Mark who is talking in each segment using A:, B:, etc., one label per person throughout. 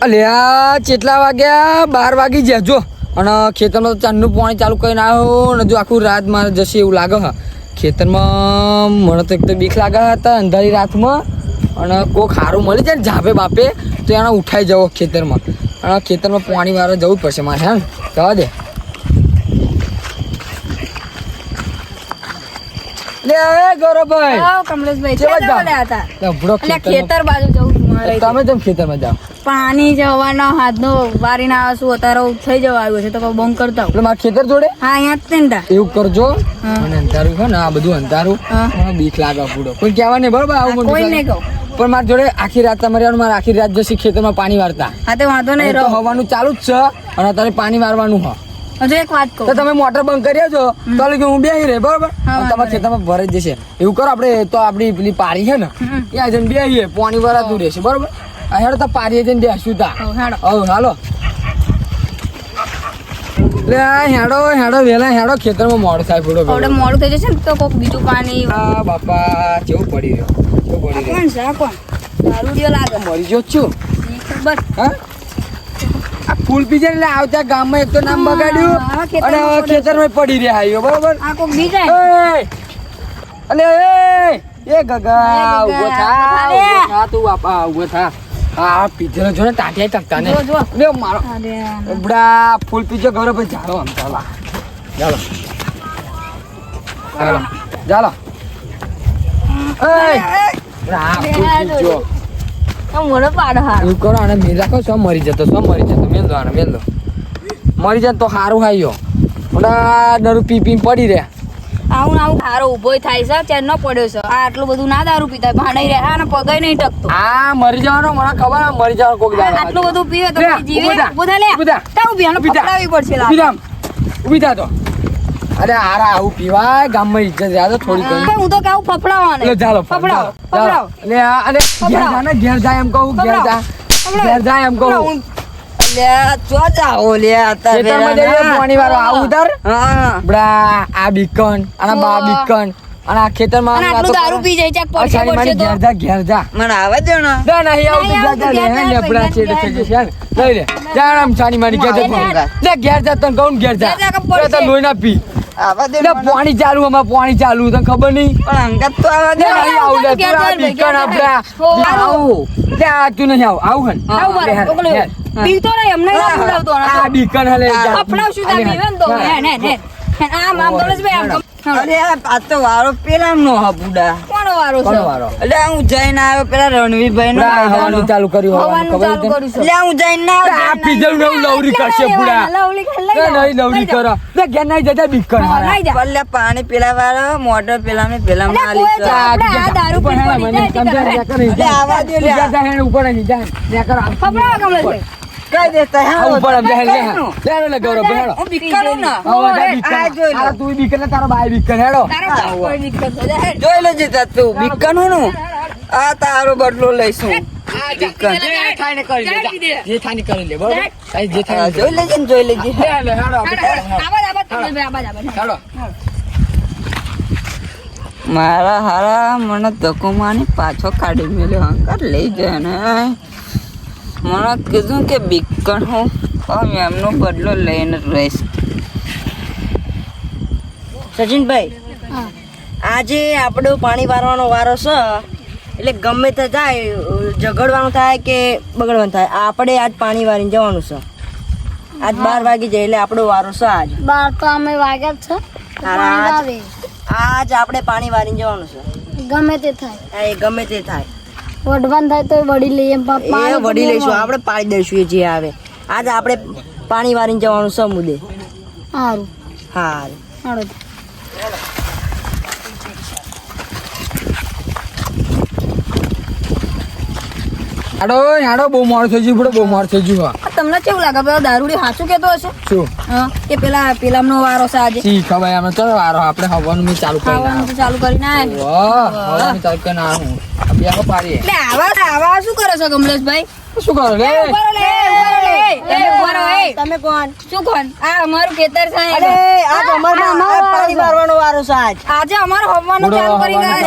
A: અલ્યા કેટલા વાગ્યા 12 વાગી ગયા જો અને ખેતરમાં તો ચાંદનું પાણી ચાલુ કરીને આવ્યો ને જો આખું રાત મારે જશે એવું લાગે હા ખેતરમાં મને તો એક તો બીક લાગે હતા અંધારી રાતમાં અને કોઈ ખારું મળી જાય ને ઝાપે બાપે તો એને ઉઠાઈ જવો ખેતરમાં અને ખેતરમાં પાણી વાળા જવું જ પડશે મારે હા જવા દે લે ગૌરવભાઈ
B: કમલેશભાઈ
A: ખેતર
B: બાજુ જવું
A: તમે કેમ ખેતરમાં જાઓ
B: પાણી જવાનો હાથનો વારી ના આવે શું અત્યારે થઈ જવા આવ્યો છે તો બંધ કરતા
A: એટલે મારા ખેતર જોડે
B: હા અહીંયા જ
A: એવું કરજો મને અંધારું છે ને આ બધું અંધારું મને બીક લાગે પૂડો કોઈ કહેવા નહીં બરોબર આવું
B: કોઈ નહીં કહું
A: પણ મારી જોડે આખી રાત તમારે મારે આખી રાત જશે ખેતરમાં પાણી વારતા
B: હા તો વાંધો નહીં
A: તો હવાનું ચાલુ જ છે અને અત્યારે પાણી વારવાનું હા
B: હજુ એક વાત કહું
A: તો તમે મોટર બંધ કરી છો તો હું બેહી રહે બરોબર તમારા ખેતરમાં ભરાઈ જશે એવું કરો આપણે તો આપડી પેલી પારી છે ને ત્યાં જઈને બેહીએ પાણી ભરાતું રહેશે બરોબર હેડો તો પારીએ જઈને બેસું તા હાલો હેડો હેડો વેલા હેડો ખેતરમાં મોડું થાય પૂડો
B: મોડું થઈ જશે ને તો કોક બીજું પાણી
A: બાપા કેવું પડી રહ્યો
B: કોણ દારૂડિયો લાગે
A: મરી જો છું
B: ખબર
A: હા આ ફૂલ પીજે એટલે આવતા ગામમાં એક તો નામ બગાડ્યું અને ખેતરમાં પડી રહ્યા આવ્યો બરોબર
B: આ કોક બીજા
A: અલે એ ગગા ઉભો થા તું બાપા ઉભો થા આ પીજેલો જો ને ટાટિયા ટકતા ને લે મારો બડા ફૂલ પીજો ઘરે પછી ચાલો આમ ચાલો ચાલો ચાલો ચાલો એ
B: મોડો પાડો હાર
A: એવું કરો આને મેલ રાખો શું મરી જતો મેલ દો આને મેલ દો મરી જાય તો સારું ખાઈયો ઓલા દારૂ પી પીને પડી રહ્યા
B: આવું હારો ઉભો થાય છે ચેન ન પડ્યો છે આ આટલું બધું ના દારૂ પીતા ભાણાઈ રહ્યા અને પગે નહીં ટકતો
A: આ મરી જવાનો મને ખબર આ મરી જવાનો કોક દાડો
B: આટલું બધું પીવે તો જીવે ઉભો થા લે તાવ બિયાનો પકડાવી પડશે
A: ઉભી થા તો અરે આરા આવું પીવાય ગામમાં ઇજ્જત યાદ થોડી ઘણી
B: હું તો કહું ફફડાવવાને
A: લે ચાલો
B: ફફડાવ
A: લે અરે ઘેર જાય એમ કહું ઘેર જાય એમ કહું
B: લે ચો જાઓ લે
A: ખેતરમાં જઈએ પાણી વાળો આવું ઉતાર હા બડા આ બીકન અને બા બીકન અને આ ખેતરમાં
B: આટલું દારૂ પી જાય ચાક પડશે
A: તો ઘેર જા
B: મને આવા દે ને
A: ના નહીં આવું તો જા લે બડા છેડે થઈ જશે લઈ લે જા આમ છાની મારી ઘેર જા લે ઘેર જા તને કહું ઘેર જા તો લોહી ના પી આવા દે પાણી ચાલુ અમાર પાણી ચાલુ તને ખબર નહીં પણ અંગત તો આવા દે નહીં આવું લે તું આ બીકન આપડા આવું લે તું નહીં આવું હન
B: પીતો નહીં એમને ફફડાવતો
A: આ બીકન હલે
B: ફફડાવશું તા પીવે તો ને આમ દોલસભાઈ આમ
C: અરે આ તો વારો પેલા નો હબુડા
B: કોનો વારો છે
C: એટલે હું જઈને આવ્યો પેલા રણવીરભાઈ નો
A: હવાનું ચાલુ કર્યું
B: ચાલુ કરું છું
C: એટલે હું જઈને ના
A: આ પીજલ નો લવરી કરશે પુડા નહીં લવરી કરો બે ઘેર નહીં જતા બીકન
C: પલ્લે પાણી પેલા વાળો મોટર પેલા ને પેલા માલી
B: દારૂ પી
C: આવા દે લે
A: ઉપર નહીં જા ને કર
B: ફફડાવા કમલેશભાઈ
C: કઈ દેતા હે
A: ઉપર આમ જા લે ગૌરવ હેડો
B: હું બીકણો ના
C: આ જોઈ લો
A: તું બીકન ને તારો ભાઈ બીકન હેડો
B: તારો કોઈ દિક્કત છે હેડ
C: જોઈ લેજે તા તું બીકન નું આ તારો બદલો લઈશું
A: જે થાય ને કરી લે બરોબર જે થાય
C: જોઈ લેજે ને જોઈ લેજે
A: લે હેડો હેડો
C: મારા હારા મને ધક્કો મારી પાછો કાઢી મેલ્યો અંકર લઈ જાય ને મને કીધું કે બીકણ હું હવે એમનો બદલો લઈને રહીશ. સચિનભાઈ આજે આપણો પાણી વારવાનો વારો છે એટલે ગમે તે થાય ઝઘડવાનું થાય કે બગડવાનું થાય આપણે આજ પાણી વારીને જવાનું છે. આજ 12 વાગી જાય એટલે આપણો વારો છે. આજ
B: 12 તો અમે વાગ્યા છે
C: આજ આપણે પાણી વારીને જવાનું છે.
B: ગમે તે થાય
C: એ ગમે તે થાય
B: વઢવાન થાય તો વડી લઈએ
C: એ વડી લઈશું આપણે પાડી દઈશું એ જે આવે. આજ આપણે પાણી વારીને જવાનું છે મુદ્દે.
B: સારું
C: હારું
A: હેડો હેડો બહુ મોડ થઈ ગયું બહુ મોડ થઈ ગયું
B: તમને કેવું લાગે પેલો દારૂડી સાચું કેતો હશે
A: શું
B: કે પેલાનો વારો છે આજે
A: શી ખબર અમે ચાલો વારો આપણે હવાનું મી ચાલુ કરી
B: ખાવાનું તો ચાલુ કરીને આયા
A: વાહ હવાનું ચાલુ કરીને આ હું બેહો પાડીએ
B: એટલે આવા શું કરો છો કમલેશભાઈ?
A: શું કરો લે
B: તમે કોણ? શું કોણ? આ અમારું ખેતર છે.
C: અરે આજ અમારો પાણી વારવાનો વારો છે.
B: આજે અમારો હવાનું ચાલુ કરી ગયા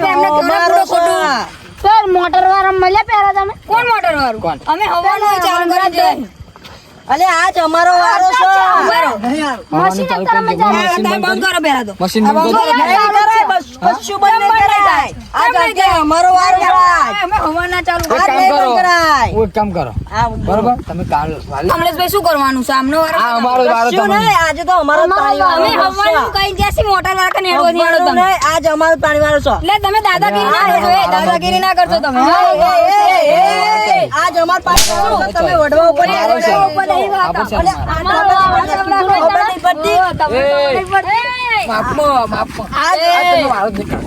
B: છે.
C: અમારો છે.
D: સર મોટર વાળા મળ્યા પહેલા તમે
B: કોણ મોટર વાળું
A: કોણ?
B: અમે હવાનું ચાલુ કરી દે
C: અલે આજ અમારો વારો છે
D: મશીન અત્યારે અમે ચાલુ
B: તમે બંધ કરો પહેલા તો
A: મશીન બંધ કરો.
C: નહીં કરાય, બસ કશું બંધ નહીં કરાય. આજ અત્યારે અમારો વારો છે આજ.
B: અમે હવાના ચાલુ
A: એક
C: આજ
A: કામ
C: નહીં
A: કરો
C: બંધ કરાય.
A: એક કામ કરો
C: આ
A: બરોબર તમે કાલ વાલી
B: કમલેશભાઈ શું કરવાનું છે આમનો વારો
A: આ અમારો વારો
C: કશું
A: તમને
C: નહીં, આજે તો અમારો પાણી
B: અમે
C: વાળો
B: હવાનું કઈ જ્યાંથી મોટર વાળા કે નેડો નેડો
C: હવાનું
B: તમે
C: નહીં, આજ અમારો પાણી વાળો છે.
B: એટલે તમે દાદાગીરી ના કરશો દાદાગીરી ના કરશો તમે
C: આજ અમાર પાણી વાળો છે, તમે વડવા ઉપર
A: વારો છે.
B: ઉપર નહીં વાત.
A: આપો છે
B: અલે,
A: અમારો.
B: અમારો વારો છે,
C: ખબર નહીં પડતી.
B: તમને
A: એ.
B: ખબર નહીં પડતી.
A: માપમાં માપમાં
C: આજ
A: આ તમે વારો જ નીકળો.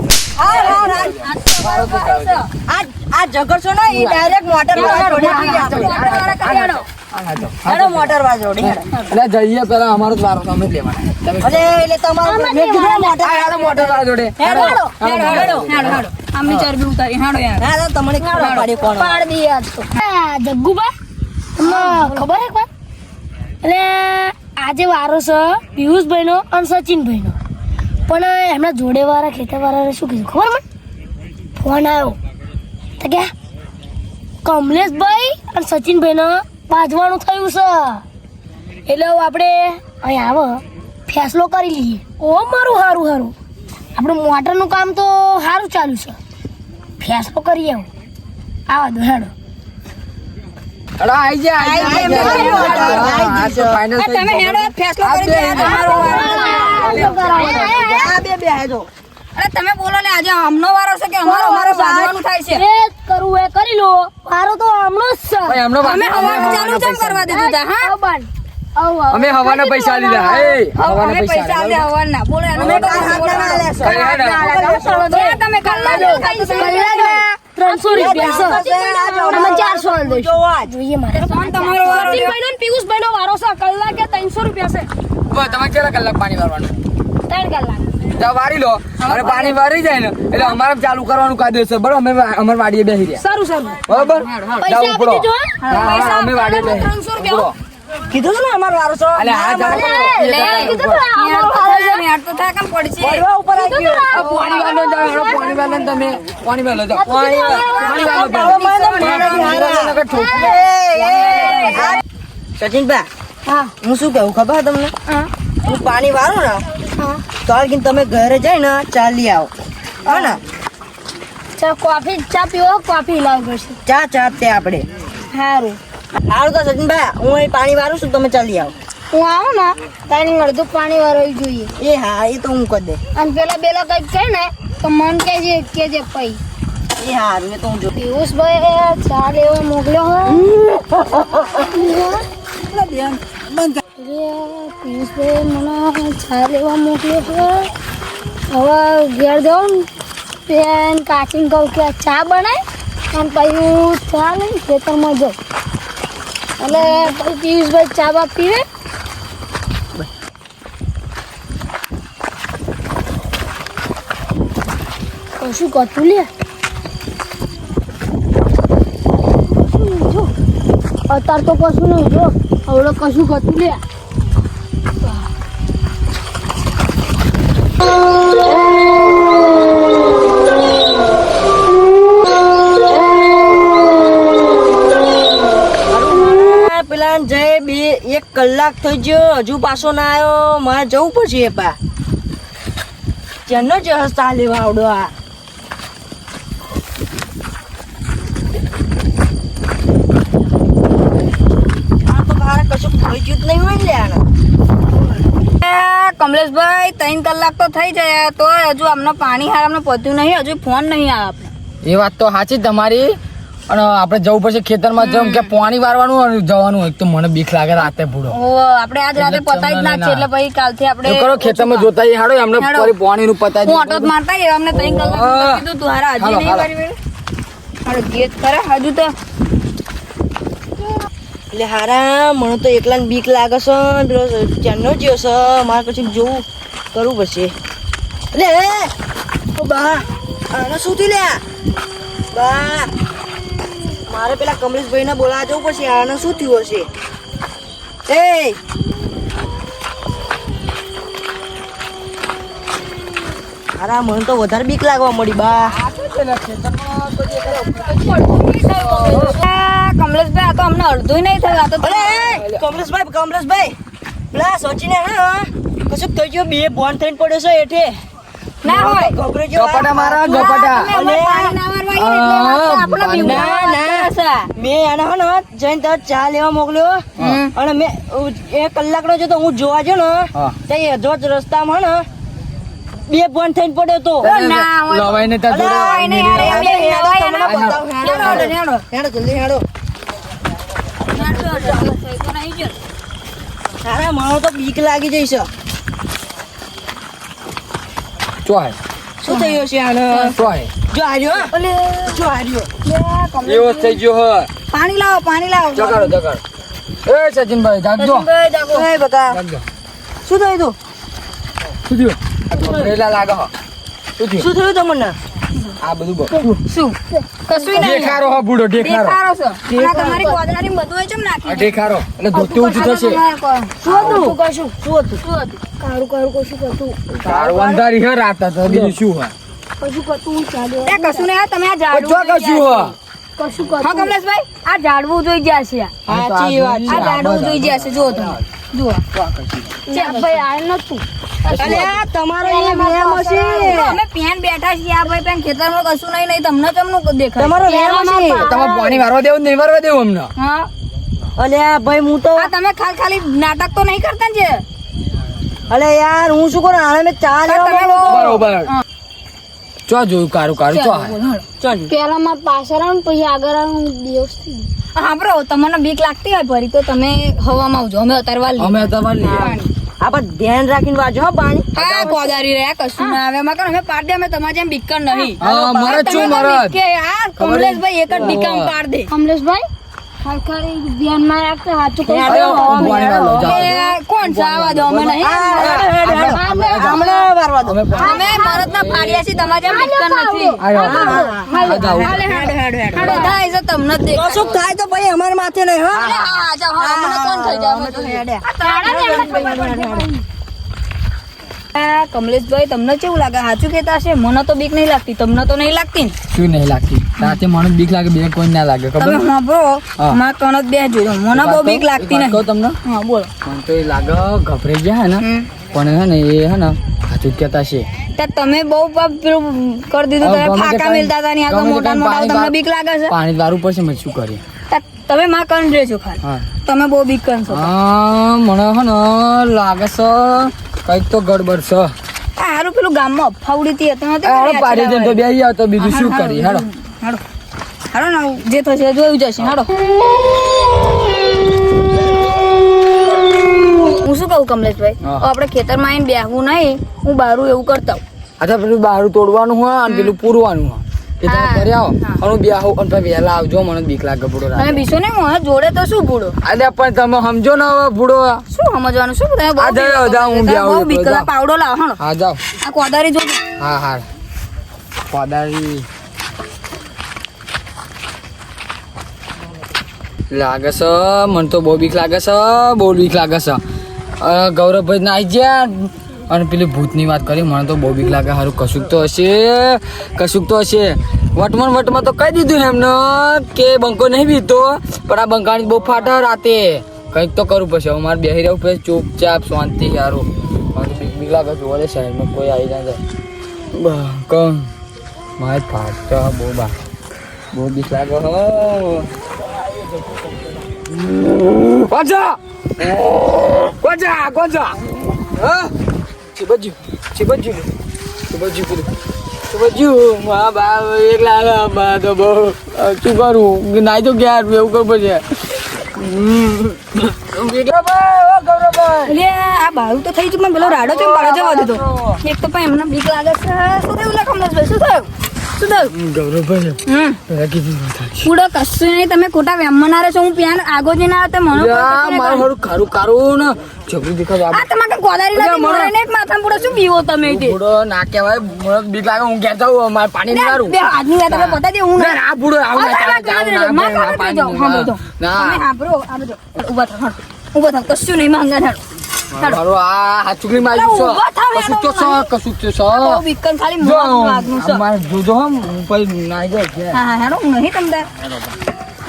C: આ ઝઘડશો ને એ ડાયરેક્ટ મોટર વાળા જોડે આવી ગયા આપણે.
B: મોટર વાળા કરી આડો.
A: આ હા તો.
C: હેડો મોટર વાળા જોડે હેડો.
A: એટલે જઈએ પેલા અમારો જ વારો તમે જ લેવાના તમે
C: અરે એટલે તમારું મેં કીધું ને મોટર
A: આ યાર મોટર વાળા જોડે
C: હેડો
B: હેડો, હેડો, હેડો. આમની ચરબી ઉતારી હેડો યાર
C: હા તો તમને ખબર પાડી કોણ
D: પાડ દઈએ આજ તો જગ્ગુબા તમને ખબર હે કોઈ એટલે આજે વારો છે પિયુષભાઈ નો અને સચિનભાઈ નો પણ એમના જોડે વાળા ખેતર વાળાને શું કીધું ખબર મને ફોન આવ્યો તો કે કમલેશભાઈ અને સચિનભાઈ ને બાજવાનું થયું છે એટલે હવે આપણે અહીં આવો ફેસલો કરી લઈએ ઓ મારું સારું સારું આપણું મોટરનું કામ તો સારું ચાલુ છે ફેસલો કરીએ આવો આવા દો હેડો
A: અરે આઈ જા આઈ જા આ તો ફાઇનલ થઈ
B: તમે હેડો ફેસલો કરી દે આ તમારો વારો
C: આ બે બે હેડો
B: અરે તમે બોલો ને આજે આમનો વારો છે કે અમારો વારો બાજવાનું થાય છે
D: એ કરવું એ કરી લો મારો તો હમણાં જ છે
A: ભાઈ એમનો
B: અમે હવાનું ચાલુ કેમ કરવા દીધું તા હા
A: અમે હવાના પૈસા લીધા એ હવાના
B: અમે
A: પૈસા
B: પૈસા આલે હવાના બોલો એનો
C: અમે કાલ હાથના ના લેશો.
B: તમે કલાક
D: ₹300 છે અમે 400 આલ દઈશું
C: જોવો આજ.
D: જોઈએ મારે
B: ફોન તમારો વારો છે.
D: સચિનભાઈ નો ને પિયુષભાઈ નો વારો છે કલાકે ₹300 છે
A: બસ તમે કેટલા કલાક પાણી વારવાનું
D: 3 કલાક
A: ત્યાં વારી લો અને પાણી વારી જાય ને એટલે અમારે ચાલુ કરવાનું કાયદો છે બરોબર અમે અમાર વાડીએ બેસી રહ્યા
D: સારું સારું
A: બરોબર
D: પૈસા
A: જાઓ ઉપડો.
D: આપી દેજો,
A: હા, હા, અમે વાડીએ બેસી ઉપડો.
C: કીધું છે ને અમારો વારો છે.
A: અલે આ જાઓ.
D: કીધું તો અમારો વારો છે.
B: યાર તો થાય કેમ પડશે
C: વડવા ઉપર આવી ગયો.
A: આ પાણી વાળો જાઓ હેડો, પાણી વાળો ને તમે પાણી વાળો જાઓ પાણી વાળો
C: સચિનભાઈ
D: હા
C: હું શું કહું ખબર તમને
D: હા
C: હું પાણી વાળું ને
D: હા
C: તો હાલ તમે ઘરે જઈને ચાલી આવો હા ને
D: ચા પીવો કોફી લાવવી પડશે
C: ચા ચા તે આપણે
D: સારું
C: સારું તો સચિનભાઈ હું અહીં પાણી વાળું છું તમે ચાલી આવો
D: હું આવું ને તારી અડધું પાણી વાળવું જોઈએ
C: એ હા એ તો હું કરી દે
D: અને પેલા કઈક કહે ને તો મન કેજે પૈ
C: એ હારું એ તો હું જો
D: પિયુષભાઈ ચા લેવા મોકલ્યો હોય પિયુષભાઈ મને ચા લેવા મોકલ્યો હોય હવે ઘેર જાઉં ને પેન કાચીને કહું કે ચા બનાય અને પછી હું ચા લઈને ખેતરમાં જાઉં એટલે પછી પિયુષભાઈ ચા બા પીવે કશું કરતું લે અત્યારે તો કશું નહીં જો હવે કશું કરતું લે
C: પેલા જય બે 1 કલાક થઈ ગયો હજુ પાછો ના આવ્યો મારે જવું પડશે એ પા જેનો જ હસતા લેવા આવડો આ તો મારે કશું કોઈ જ નહીં હોય ને લે આને.
B: કમલેશભાઈ 3 કલાક તો થઈ જાય તો હજુ અમને પાણી હાર અમને પહોંચ્યું નહીં હજુ ફોન નહીં આવે આપણે
A: એ વાત તો સાચી જ તમારી અને આપણે જવું પડશે ખેતરમાં જવું કે પાણી વારવાનું અને જવાનું એક તો મને બીક લાગે રાતે ભૂડો
B: ઓ આપણે આજ રાતે પતાઈ જ નાખીએ એટલે પછી કાલથી આપણે
A: કરો ખેતરમાં જોતા આવીએ, હાડો એમને
B: હાડો.
A: ફરી પાણીનું પતાઈ
B: હું ઓટો જ મારતા આવીએ, અમને 3 કલાક
A: હા.
B: કીધું તું હારા હજી
A: હાલો,
B: નહીં
A: હાલો.
B: કરી વેળે. હાલો ગેસ કરે હજુ તો
C: એટલે હારા મને તો એકલા બીક લાગે છે ને પેલો ચેનનો જ્યો છે મારે પછી જોવું કરવું પડશે એટલે ઓ બા આને શું થયું લ્યા બા મારે પેલા કમલેશભાઈને બોલાવા જવું પડશે આને શું થયું હશે એ હારા મને તો વધારે બીક લાગવા મળી બા
A: ખેતરમાં તો જે કરે
B: કમલેશભાઈ આ તો અમને અડધું નહીં થયું આ તો
C: અરે કમલેશભાઈ પેલા સચિને કશું થઈ ગયો બે બોન થઈને પડ્યો છે એઠે
B: ના હોય
C: ગભરો જેવો
A: ગપાટા મારા ગપાટા
B: તમે પાણી ના વારવા આવીએ એટલે આપણે બીમાર
C: ના. મેં આને હે ને જઈને ત્યાં ચા લેવા મોકલ્યો અને મેં 1 કલાકનો જો તો હું જોવા ગયો ને
A: હા.
C: ત્યાં અધોચ રસ્તામાં હે ને બે બોન થઈને પડ્યો તો
B: ના હોય
A: લવાઈને ત્યાં જોડે
B: લવાઈને યાર, એમ બે લવાઈ
C: તમને
B: એના
C: બતાવું. હેડો જલ્દી હેડો અરે મને તો બીક લાગી જઈ છે
A: ચોય
C: શું થયું છે આને
A: ચોય
C: જો હાર્યો હો. જો હાર્યો
A: એવો થઈ ગયો હે
B: પાણી લાવો
A: જગાડો એ સચિનભાઈ જાગજો
C: એ બકા
A: જાગજો
C: શું થયું તું
A: શું થયું આ ગભરેલા લાગે હે શું થયું
C: શું થયું તમને
A: આ બધું બહુ
B: શું કશું નહીં
A: ઢેખારો હે બુડો ઢેખારો
B: દેખાડો છો આ તમારી કોદરાની બધું ચમ
A: આ
B: નાખી
A: ઢેખારો એટલે ધોતી ઊંચું થશે
C: શું હતું શું હતું
D: કારું કશું કરતું
A: તારું અંધારી હે રાત તો બીજું શું હે
D: કશું કરતું ચાલે
B: એ કશું નહીં તમે આ
A: જો
B: ઝાડવું
A: કશું હે
D: કશું
B: હા
D: કરતું
B: કમલેશભાઈ આ ઝાડવું જોઈ ગયા છે
C: સાચી વાત
B: આ ઝાડવું જોઈ ગયા છે જુઓ તમે જુઓ
D: ભાઈ આ નતું
C: અરે આ તમારો અહીંયા વ્યાયામ હશે
B: અમે પેન બેઠા છીએ આ ભાઈ પેન ખેતરમાં કશું નહીં તમને ચમનું દેખાય
C: તમારો વ્યાયામ હશે
A: તમારે પાણી વારવા દેવું નહીં વારવા દેવું અમને
B: હા
C: અલે આ ભાઈ હું તો
B: આ તમે ખાલી નાટક તો નહીં કરતા ને જે
C: અલે યાર હું શું કરું આને મેં ચા લેવા
B: તમે
C: મોકલ્યો તો.
A: બરોબર ચો જોયું કારું ચો હે
C: ચાલ
D: પેલા માં પાછળ આવું પછી આગળ આવું દિવસ થઈ
B: હા બ્રો તમને બીક લાગતી હોય ફરી તો તમે હવામાં આવજો અમે અતારવા લઈએ
A: અમે તમારે લઈએ
C: આ પણ ધ્યાન રાખીને વાંચો હો પાણી
B: હા કોદારી રહ્યા કશું ના આવે એમાં અમે પાડ દે અમે તમારે જેમ બીકર નહીં
A: હા મરદ
B: તમે
A: છું
B: તો
A: મરદ
B: બીકે, આ કમલેશભાઈ એક જ બીકામ પાડ દે
D: કમલેશભાઈ ખાલી ધ્યાનમાં રાખતો સાચું કહું
A: અરે, પાણી વાળો, જાઓ.
B: એ કોણ જાવા દો અમે નહીં
C: હમણાં વારવા દો
A: અમે
B: અમે મરદના ફાડ્યા છીએ તમારે જેમ બીકર નથી
A: આ જાઓ
B: બધા એ તો તમને જ દેખાય.
C: કશું થાય તો ભાઈ અમારે માથે નહીં હો
B: અરે હા, જાઓ, હા, અમને કોણ ખાઈ જાય? અમે જોઈએ. આ તાળાને આ કમલેશભાઈ તમને કેવું લાગે સાચું કહેતા હશે મને તો બીક નહીં લાગતી તમને તો નહીં લાગતી ને
A: શું નહીં લાગતી રાતે મને બીક લાગે બે કોઈ ના લાગે ખબર
B: તમે સાંભળો
A: હા.
B: મારા કણ જ બે જોજો મને બહુ બીક લાગતી
A: એક વાત કહું
B: નહીં
A: તમને
B: હા બોલો
A: મને તો એ લાગે ગભરાઈ ગયા હે ને
B: હમ.
A: પણ હે ને એ હે ને સાચું જ કહેતા છે
B: ત્યાં તમે બહુ પેલું કરી દીધું તમે
A: ગમે તે
B: ફાકા
A: કાંઈ-
B: મિલતા હતા ને આ તો
A: ગમે તે
B: મોટા
A: કાંઈ
B: મોટા તમને
A: પાણી
B: બીક લાગે છે
A: પાણી વારું પડશે મેં શું કરીએ
B: ત્યાં તમે માં કણ રહેજો ખાલી
A: હા
B: તમે બહુ બીક કરશો
A: હા મને હે ને લાગે છે કઈક તો ગડબડ છે
B: આ હારું પેલું ગામમાં ફાવડી હતી તમે તો
A: હાલો
B: કરી
A: પાડી દે તો
B: આખી
A: બે તો બીજું શું
B: હાલો,
A: કરી હાલો
B: હાલો હાલો ને જે થશે એ જોયું જશે હાલો હું શું કહું કમલેશભાઈ
A: હા.
B: આપણે ખેતરમાં આવીને બેહવું નહીં હું બારું એવું કરતા હોઉં.
A: અચ્છા પેલું બારું તોડવાનું હોય અને પેલું પૂરવાનું હોય એ તમે
B: હા,
A: કરી આવો
B: હા.
A: અને હું બે આવું અને પછી વહેલા આવજો મને બીક લાગે ભૂડો
B: તમે
A: રાતે
B: બીસો ને હું જોડે તો શું ભૂડો
A: અરે પણ તમે સમજો ને હવે ભૂડો
B: શું સમજવાનું શું તમે બહુ
A: આ જાઓ,
B: બીક
A: જાઓ, હું
B: તમે
A: બી આવું
B: બહુ બીક
A: એકલો,
B: કરતા.
A: જાઓ.
B: પાવડો લાવો હાલો
A: હા જાઓ
B: આ કોદારી જોજો
A: હા હા લાગે છે મને તો બહુ બીક લાગે છે બહુ બીક લાગે છે ગૌરવભાઈ ના આવી ગયા અને પેલી ભૂતની વાત કરી મને તો બહુ બીક લાગે સારું કશુંક તો હશે વટમાં તો કહી દીધું એમને કે બંકો નહીં બીતો પણ આ બંકાની બહુ ફાટે રાતે કંઈક તો કરવું પડશે હવે મારે બેસી રહેવું પડે ચૂપચાપ શાંતિ સારું મને બીક લાગે જોવા દે સાઈડમાં કોઈ આવી ના જાય કોણ મારે ફાટતો બહુ બીક લાગે હો કોજા હા ચીબજ્જુ મા બા એકલા બા તો બહુ શું કરું નાઈ તો ગયા એવું કરવું પડશે
B: એટલે આ બારું તો થઈ ગયું પણ પેલો રાડો છે ને પાડો જવા દીધો એક તો પણ એમને બીક લાગે છે શું થયું લે કમલેશભાઈ શું થયું
A: ગૌરવભાઈ
B: પૂડો કશું નહીં તમે ખોટા વેમમાં છો હું પ્યાન આગો જઈને આવે તો મને
A: મારું હારું ખારું કારું ને છોકરી દેખાવ
B: આ તમારે કોદારી લાગી મોરે ને માથા પૂડો શું પીવો તમે તે
A: બુડો ના કહેવાય મને બીક લાગે હું ઘેર જાઉં મારે પાણી નહીં મારું
B: બે હાથની વાત તમે પતા દે હું
A: ના બુડો આવું ના
B: ઉભા થાવ કશું નહીં માંગા થાડો
A: મારો આ ચૂકણી મારી
B: અલા,
A: છે
B: ઊભા થાવ
A: કશું તો
B: યાર,
A: છે કશું તો છે
B: તો બીકન ખાલી
A: જો
B: મોઢું વાગનું છે.
A: અમારે જોજો હમ ઉપર નાઈ જાય છે
B: હા હા હેડો નહીં તમને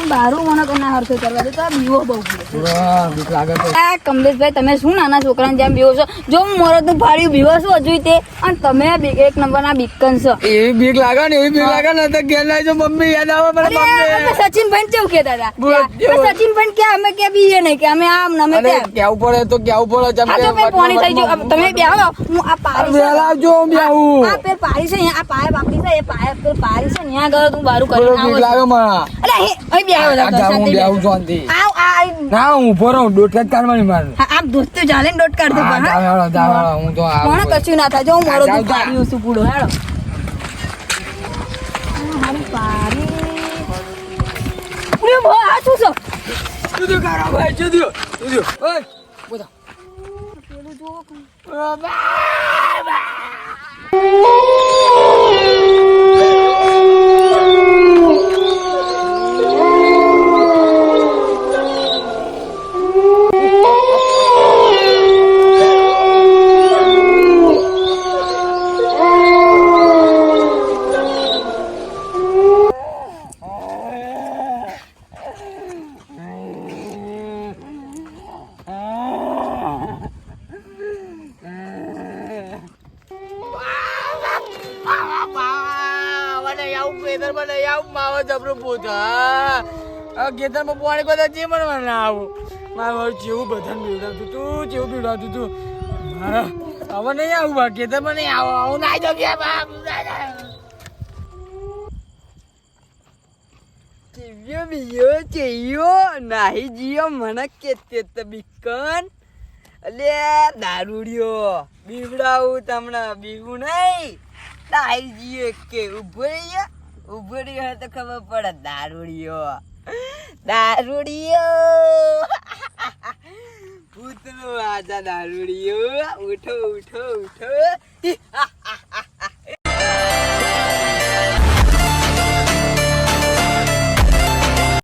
B: બારું મને તો ના હરખું કરવા દે તો આ બીવો બહુ પડે.
A: પૂરા બીક લાગે છે
B: આ કમલેશભાઈ તમે શું નાના છોકરાને જેમ બીવો છો જો હું મરદનું ફાડ્યું બીવો છું હજુ તે અને તમે એક નંબરના બીકન છો.
A: એવી બીક લાગે ને એવી બીક લાગે ને તો ઘેર લાવી જો મમ્મી યાદ આવે મને
B: અરે, અમે
A: મમ્મી
B: સચિનભાઈ કેવું કહેતા હતા
A: બોલ, કેવું?
B: સચિનભાઈ કે અમે કે બીએ નહીં કે અમે આમ ને અમે
A: અરે
B: તેમ.
A: કેવું પડે તો કેવું પડે જેમ
B: હા
A: કે
B: તો ભાઈ પાણી થઈ ગયું તમે બેહો હું આ પારી છે.
A: વેલા આવજો હું બેહું
B: આ પેર પારી છે અહીંયા, આ પાય બાપડી છે એ પાય પેર પારી છે ત્યાં ગયો તું બારું
A: પૂરો
B: કરીને
A: બીક લાગે
B: આવો
A: મને
B: અરે અહીં બેહો
A: આ
B: બધા
A: જાઉં
B: શાંતિ
A: બેહું
B: બેહો.
A: શાંતિ
B: આવ આ
A: ના હું ઉભો રહું દોઢ જ કાઢવાની મારે
B: હા, આમ દોસ્તો ચાલે ને ડોટ કાઢ દો
A: હા, જાવ હેડો, જાવ હેડો, હું તો આવું
B: કોણે કશું ના થાય જો હું મોડો
A: જાવ,
B: તું
A: જાવ.
B: પાડ્યું છું પૂડો હેડો મારી પારી ઉરે ભો આ શું છે
A: જુદું કરો ભાઈ જુદું ઓય બોલો
B: પેલું જોવો કોણ.
A: ખેતરમાં પાણી બધા જે મને ના આવું મારે જેવું બધાને બીવડાવતું તું જેવું બીવડાવતું તું હવે નહીં આવું બા ખેતરમાં નહીં આવું આવું ના જાઉં કે બાપ
C: ચેવ્યો બીયો ચેયો નાહી જીયો મને કે તે બીકન અલે દારૂડિયો બીવડાવું તમને બીવું નહીં નાહી જીયો કે ઉભો રહ્યો તો ખબર પડે દારૂડિયો ભૂતનો આજા દારૂડિયો ઉઠો